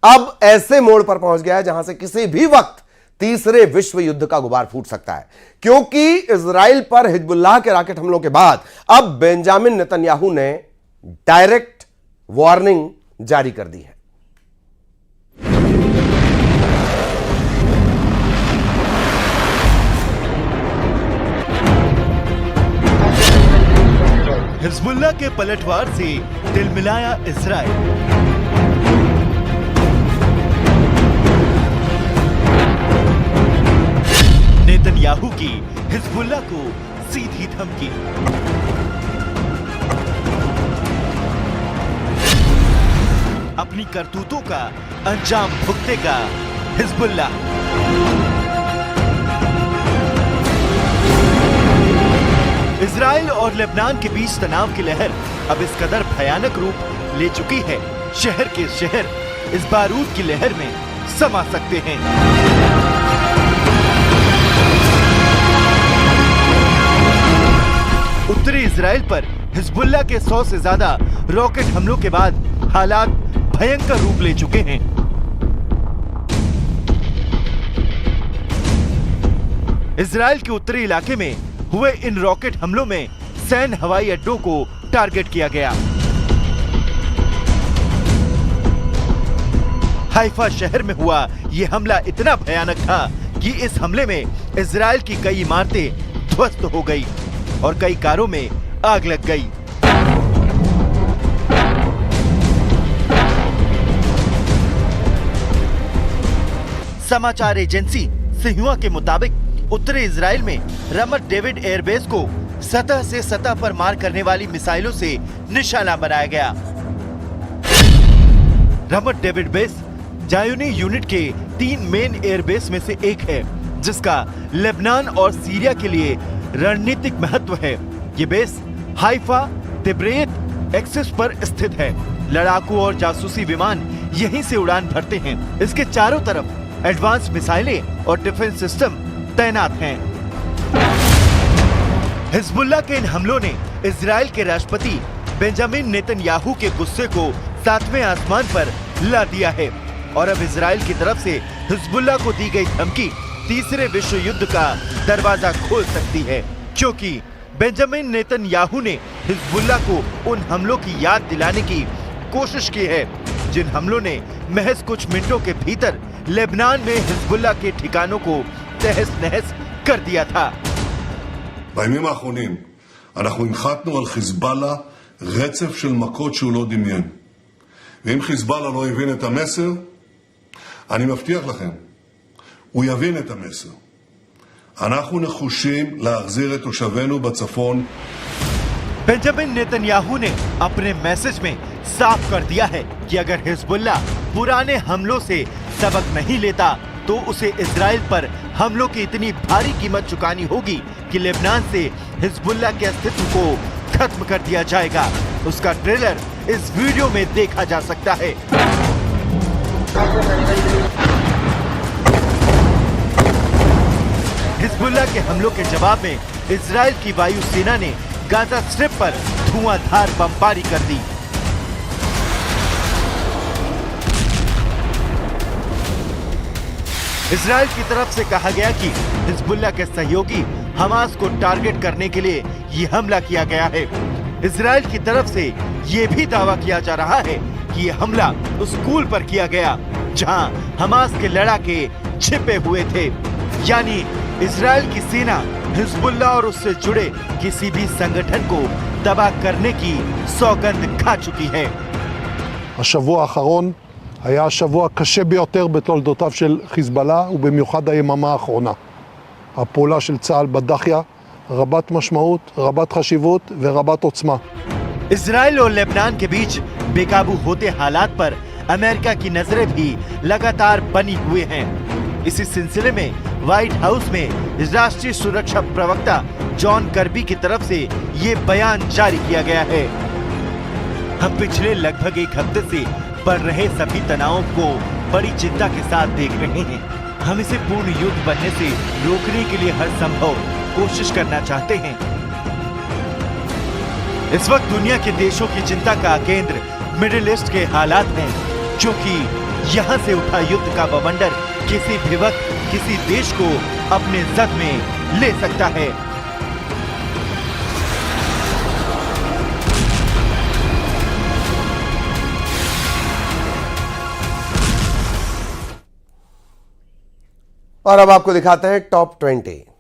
अब ऐसे मोड़ पर पहुंच गया है जहां से किसी भी वक्त तीसरे विश्व युद्ध का गुबार फूट सकता है, क्योंकि इजराइल पर हिजबुल्लाह के रॉकेट हमलों के बाद अब बेंजामिन नेतन्याहू ने डायरेक्ट वार्निंग जारी कर दी है। हिजबुल्लाह के पलटवार से तिलमिलाया इजराइल। नेतन्याहू की हिजबुल्लाह को सीधी धमकी। अपनी करतूतों का अंजाम भुगतेगा हिजबुल्लाह। इजराइल और लेबनान के बीच तनाव की लहर अब इस कदर भयानक रूप ले चुकी है, शहर के शहर इस बारूद की लहर में समा सकते हैं। उत्तरी इजराइल पर हिजबुल्लाह के 100 से ज्यादा रॉकेट हमलों के बाद हालात भयंकर रूप ले चुके हैं। इजराइल के उत्तरी इलाके में हुए इन रॉकेट हमलों में सैन्य हवाई अड्डों को टारगेट किया गया। हाइफा शहर में हुआ यह हमला इतना भयानक था कि इस हमले में इजराइल की कई इमारतें ध्वस्त हो गई और कई कारों में आग लग गई। समाचार एजेंसी सिन्हुआ के मुताबिक उत्तरी इजराइल में रमत डेविड एयरबेस को सतह से सतह पर मार करने वाली मिसाइलों से निशाना बनाया गया। रमत डेविड बेस जायोनी यूनिट के 3 मेन एयरबेस में से एक है, जिसका लेबनान और सीरिया के लिए रणनीतिक महत्व है। ये बेस हाइफा तिब्रेत एक्सिस पर स्थित है। लड़ाकू और जासूसी विमान यहीं से उड़ान भरते हैं। इसके चारों तरफ एडवांस मिसाइलें और डिफेंस सिस्टम तैनात हैं। हिजबुल्लाह के इन हमलों ने इजराइल के राष्ट्रपति बेंजामिन नेतन्याहू के गुस्से को 7वें आसमान पर ला दिया है और अब इजराइल की तरफ से हिजबुल्लाह को दी गई धमकी तीसरे विश्व युद्ध का दरवाजा खोल सकती है, क्योंकि बेंजामिन नेतन्याहू ने हिजबुल्लाह को उन हमलों की याद दिलाने की कोशिश की है जिन हमलों ने महज कुछ मिनटों के भीतर लेबनान में हिजबुल्लाह के ठिकानों को तहस नहस कर दिया था। בימים האחרונים אנחנו הנחתנו על חיזבאללה רצף של מכות שהוא לא דמיין. ואם חיזבאללה לא הבין את המסר, אני מבטיח לכם, הוא יבין את המסר. אנחנו נחושים להחזיר את תושבינו בצפון. बेंजामिन नेतन्याहू ने अपने मैसेज में साफ कर दिया है कि अगर हिजबुल्लाह पुराने हमलों से सबक नहीं लेता तो उसे इजराइल पर हमलों की इतनी भारी कीमत चुकानी होगी कि लेबनान से हिजबुल्लाह के अस्तित्व को खत्म कर दिया जाएगा। उसका ट्रेलर इस वीडियो में देखा जा सकता है। हिजबुल्लाह के हमलों के जवाब में इजराइल की वायुसेना ने गाजा स्ट्रिप पर धुआंधार बमबारी कर दी। इजराइल की तरफ से कहा गया कि हिजबुल्लाह के सहयोगी हमास को टारगेट करने के लिए ये हमला किया गया है। इजराइल की तरफ से ये भी दावा किया जा रहा है कि ये हमला उस स्कूल पर किया गया जहां हमास के लड़ाके छिपे हुए थे। यानी इजराइल की सेना हिजबुल्लाह और उससे जुड़े किसी भी संगठन को तबाह करने की सौगंध खा चुकी है। השבוע האחרון היה השבוע הקשה ביותר בתולדותיו של חיזבאללה, ובמיוחד היממה האחרונה. הפעולה של צה"ל בדחיה רבת משמעות, רבת חשיבות ורבת עוצמה. इजराइल और लेबनान के बीच बेकाबू होते हालात पर अमेरिका की नजरें भी लगातार बनी हुए हैं। इसी सिलसिले में व्हाइट हाउस में राष्ट्रीय सुरक्षा प्रवक्ता जॉन कर्बी की तरफ से ये बयान जारी किया गया है। हम पिछले लगभग एक हफ्ते से बढ़ रहे सभी तनावों को बड़ी चिंता के साथ देख रहे हैं। हम इसे पूर्ण युद्ध बनने से रोकने के लिए हर संभव कोशिश करना चाहते हैं। इस वक्त दुनिया के देशों की चिंता का केंद्र मिडिल ईस्ट के हालात हैं, क्योंकि यहाँ से उठा युद्ध का बवंडर किसी भी वक्त किसी देश को अपने जद में ले सकता है। और अब आपको दिखाते हैं टॉप 20।